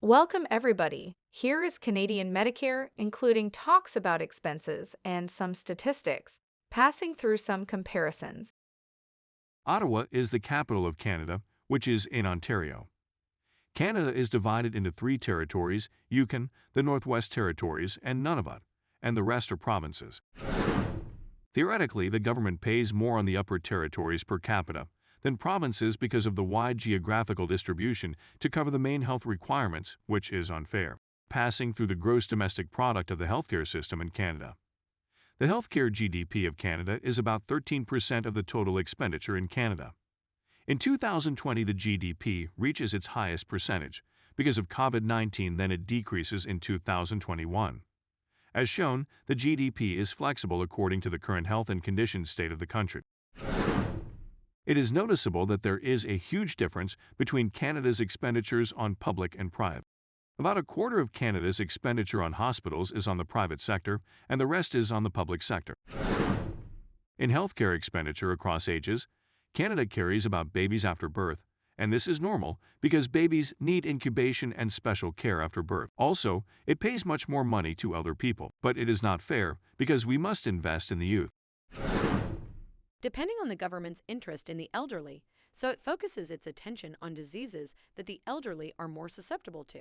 Welcome, everybody. Here is Canadian Medicare, including talks about expenses and some statistics, passing through some comparisons. Ottawa is the capital of Canada, which is in Ontario. Canada is divided into three territories: Yukon, the Northwest Territories, and Nunavut, and the rest are provinces. Theoretically, the government pays more on the upper territories per capita than provinces because of the wide geographical distribution to cover the main health requirements, which is unfair. Passing through the gross domestic product of the healthcare system in Canada. The healthcare GDP of Canada is about 13% of the total expenditure in Canada. In 2020, the GDP reaches its highest percentage. Because of COVID-19, then it decreases in 2021. As shown, the GDP is flexible according to the current health and condition state of the country. It is noticeable that there is a huge difference between Canada's expenditures on public and private. About a quarter of Canada's expenditure on hospitals is on the private sector, and the rest is on the public sector. In healthcare expenditure across ages, Canada carries about babies after birth, and this is normal because babies need incubation and special care after birth. Also, it pays much more money to elder people, but it is not fair because we must invest in the youth. Depending on the government's interest in the elderly, so it focuses its attention on diseases that the elderly are more susceptible to.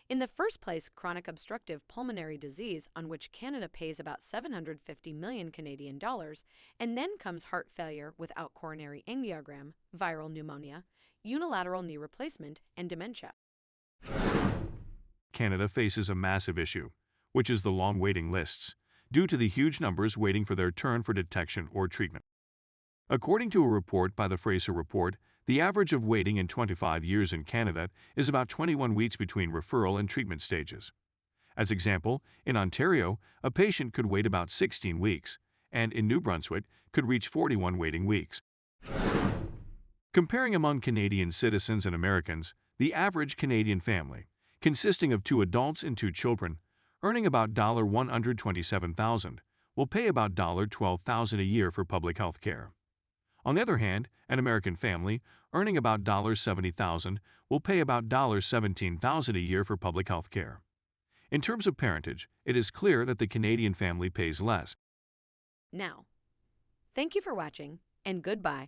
In the first place, chronic obstructive pulmonary disease, on which Canada pays about 750 million Canadian dollars, and then comes heart failure without coronary angiogram, viral pneumonia, unilateral knee replacement, and dementia. Canada faces a massive issue, which is the long waiting lists, due to the huge numbers waiting for their turn for detection or treatment. According to a report by the Fraser Report, the average of waiting in 25 years in Canada is about 21 weeks between referral and treatment stages. As example, in Ontario, a patient could wait about 16 weeks, and in New Brunswick could reach 41 waiting weeks. Comparing among Canadian citizens and Americans, the average Canadian family, consisting of 2 adults and 2 children, earning about $127,000, will pay about $12,000 a year for public health care. On the other hand, an American family earning about $70,000 will pay about $17,000 a year for public health care. In terms of parentage, it is clear that the Canadian family pays less. Now, thank you for watching, and goodbye.